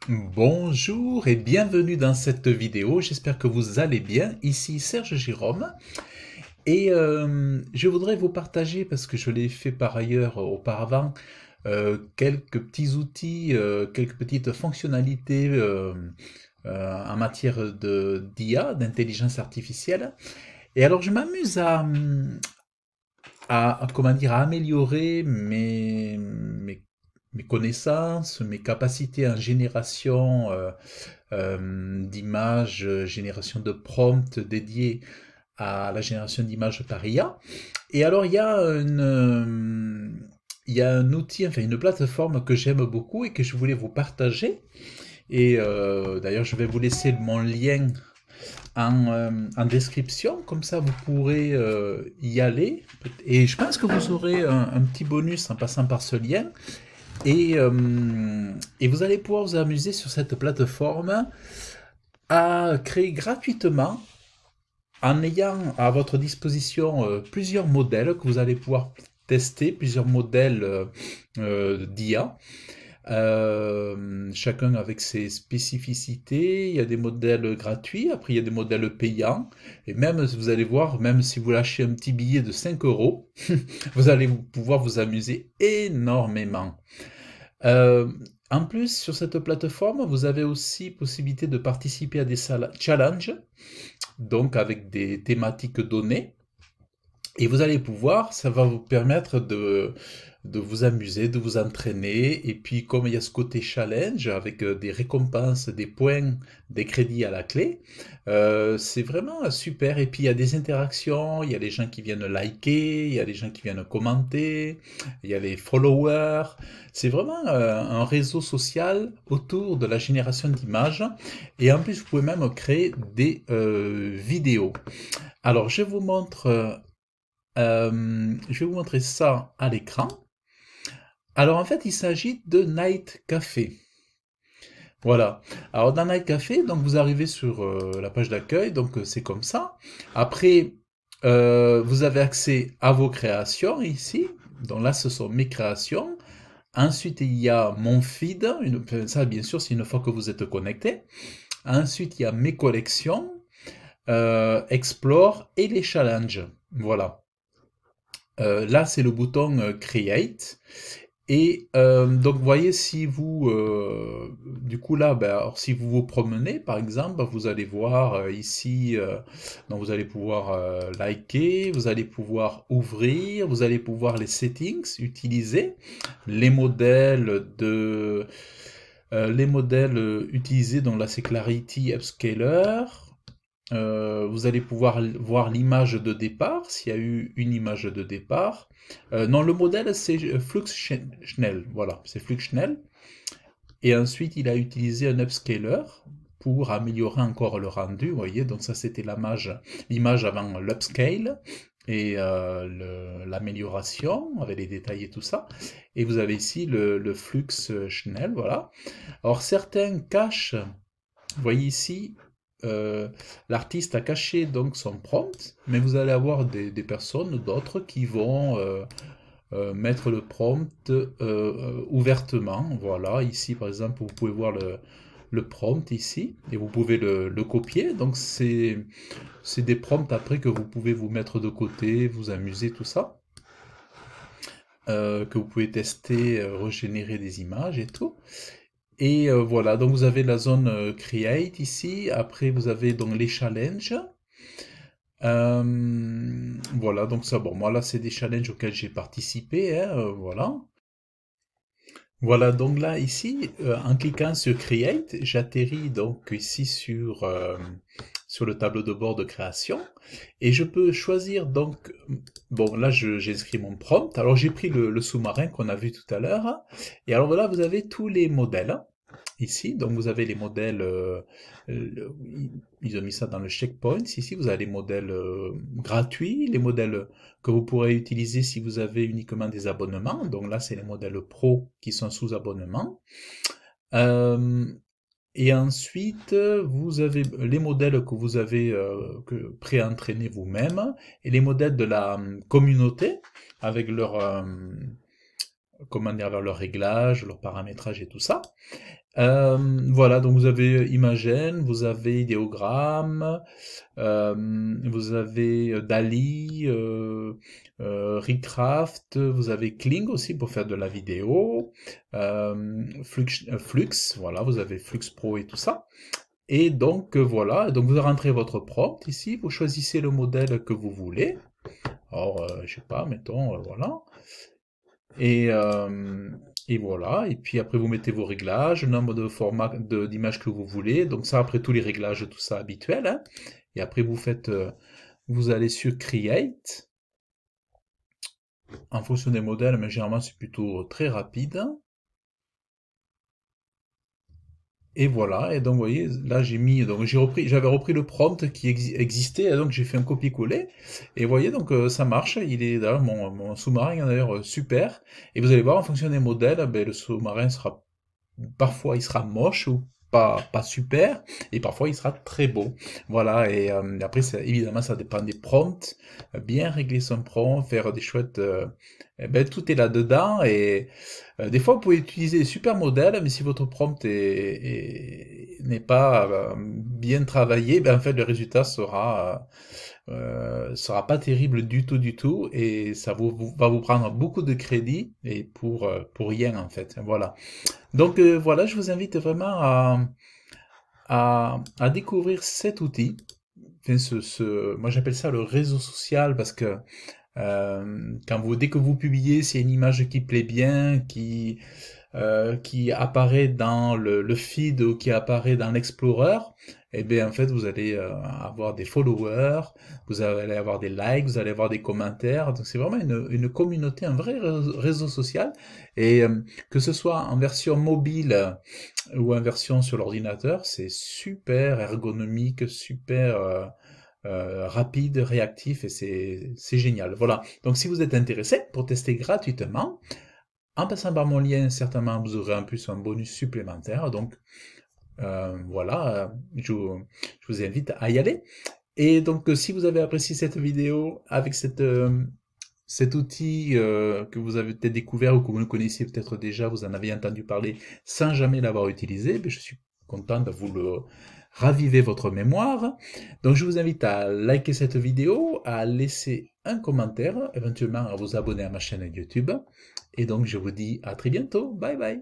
Bonjour et bienvenue dans cette vidéo, j'espère que vous allez bien. Ici Serge Jérôme et je voudrais vous partager, parce que je l'ai fait par ailleurs auparavant, quelques petits outils, quelques petites fonctionnalités en matière d'IA, d'intelligence artificielle. Et alors je m'amuse comment dire, à améliorer mes connaissances, mes capacités en génération d'images, génération de prompts dédiés à la génération d'images par IA. Et alors il y a un outil, enfin une plateforme que j'aime beaucoup et que je voulais vous partager. Et d'ailleurs, je vais vous laisser mon lien en description, comme ça vous pourrez y aller. Et je pense que vous aurez un petit bonus en passant par ce lien. Et vous allez pouvoir vous amuser sur cette plateforme à créer gratuitement, en ayant à votre disposition plusieurs modèles que vous allez pouvoir tester, plusieurs modèles d'IA, chacun avec ses spécificités. Il y a des modèles gratuits, après il y a des modèles payants, et même vous allez voir, même si vous lâchez un petit billet de 5 euros, vous allez pouvoir vous amuser énormément. Euh, En plus, sur cette plateforme, vous avez aussi possibilité de participer à des challenges, donc avec des thématiques données. Et vous allez pouvoir, ça va vous permettre de vous amuser, de vous entraîner. Et puis, comme il y a ce côté challenge, avec des récompenses, des points, des crédits à la clé, c'est vraiment super. Et puis, il y a des interactions, il y a les gens qui viennent liker, il y a les gens qui viennent commenter, il y a les followers. C'est vraiment un réseau social autour de la génération d'images. Et en plus, vous pouvez même créer des vidéos. Alors, je vais vous montrer ça à l'écran. Alors en fait, il s'agit de Night Café. Voilà. Alors dans Night Café, donc vous arrivez sur la page d'accueil, donc c'est comme ça. Après, vous avez accès à vos créations ici. Donc là, ce sont mes créations. Ensuite, il y a mon feed. Ça, bien sûr, c'est une fois que vous êtes connecté. Ensuite, il y a mes collections, Explore et les challenges. Voilà. Là, c'est le bouton Create. Et donc, vous voyez, si vous, du coup là, ben, alors, si vous vous promenez, par exemple, ben, vous allez voir ici, donc vous allez pouvoir liker, vous allez pouvoir ouvrir, vous allez pouvoir les settings, utiliser les modèles utilisés. Donc là, c'est Clarity Upscaler. Vous allez pouvoir voir l'image de départ, s'il y a eu une image de départ. Non, le modèle, c'est Flux Schnell. Voilà, c'est Flux Schnell. Et ensuite, il a utilisé un upscaler pour améliorer encore le rendu. Vous voyez, donc ça, c'était l'image avant l'upscale et l'amélioration avec les détails et tout ça. Et vous avez ici le Flux Schnell. Voilà. Alors, certains cachent, vous voyez ici, euh, l'artiste a caché donc son prompt, mais vous allez avoir des personnes, d'autres, qui vont mettre le prompt ouvertement. Voilà, ici par exemple, vous pouvez voir le prompt ici, et vous pouvez le copier. Donc c'est des prompts après que vous pouvez vous mettre de côté, vous amuser, tout ça. Que vous pouvez tester, régénérer des images et tout. Et voilà, donc vous avez la zone Create ici. Après, vous avez donc les challenges. Voilà, donc ça, bon, moi là, c'est des challenges auxquels j'ai participé, hein, voilà. Voilà, donc là, ici, en cliquant sur Create, j'atterris donc ici sur le tableau de bord de création, et je peux choisir donc, bon, là, j'inscris mon prompt. Alors, j'ai pris le sous-marin qu'on a vu tout à l'heure, et alors voilà, vous avez tous les modèles. Ici, donc vous avez les modèles, ils ont mis ça dans le checkpoint. Ici, vous avez les modèles gratuits, les modèles que vous pourrez utiliser si vous avez uniquement des abonnements. Donc là, c'est les modèles pro qui sont sous abonnement. Euh, et ensuite, vous avez les modèles que vous avez pré-entraînés vous-même et les modèles de la communauté avec leur, comment dire, leur réglage, leur paramétrage et tout ça. Voilà, donc vous avez Imagen, vous avez Ideogram, vous avez Dali, Recraft, vous avez Kling aussi pour faire de la vidéo, Flux, voilà, vous avez Flux Pro et tout ça. Et donc voilà, donc vous rentrez votre prompt ici, vous choisissez le modèle que vous voulez. Alors, je sais pas, mettons, voilà. Et, euh, et voilà, et puis après vous mettez vos réglages, le nombre de formats d'images que vous voulez, donc ça après tous les réglages, tout ça habituel, hein. Et après vous faites, vous allez sur Create, en fonction des modèles, mais généralement c'est plutôt très rapide. Et voilà, et donc vous voyez, là j'ai mis, donc j'avais repris le prompt qui existait, et donc j'ai fait un copier-coller. Et vous voyez, donc ça marche, il est d'ailleurs mon sous-marin d'ailleurs super. Et vous allez voir en fonction des modèles, ben, le sous-marin sera parfois il sera moche ou pas super, et parfois il sera très beau. Voilà, et après, évidemment, ça dépend des prompts. Bien régler son prompt, faire des chouettes. Eh ben, tout est là-dedans, et des fois, vous pouvez utiliser des super modèles, mais si votre prompt n'est pas bien travaillé, ben, en fait, le résultat sera pas terrible du tout, et ça va vous prendre beaucoup de crédit, et pour rien, en fait. Voilà. Donc voilà, je vous invite vraiment à découvrir cet outil. Enfin, moi j'appelle ça le réseau social parce que dès que vous publiez, c'est une image qui plaît bien, qui apparaît dans le feed ou qui apparaît dans l'Explorer, et bien en fait vous allez avoir des followers, vous allez avoir des likes, vous allez avoir des commentaires. Donc c'est vraiment une communauté, un vrai réseau social. Et que ce soit en version mobile ou en version sur l'ordinateur, c'est super ergonomique, super rapide, réactif, et c'est génial. Voilà. Donc si vous êtes intéressé pour tester gratuitement, en passant par mon lien, certainement vous aurez en plus un bonus supplémentaire. Donc voilà, je vous invite à y aller. Et donc si vous avez apprécié cette vidéo avec cet outil que vous avez peut-être découvert ou que vous le connaissiez peut-être déjà, vous en avez entendu parler sans jamais l'avoir utilisé, je suis content de vous le raviver votre mémoire. Donc je vous invite à liker cette vidéo, à laisser un commentaire, éventuellement à vous abonner à ma chaîne YouTube. Et donc je vous dis à très bientôt. Bye bye.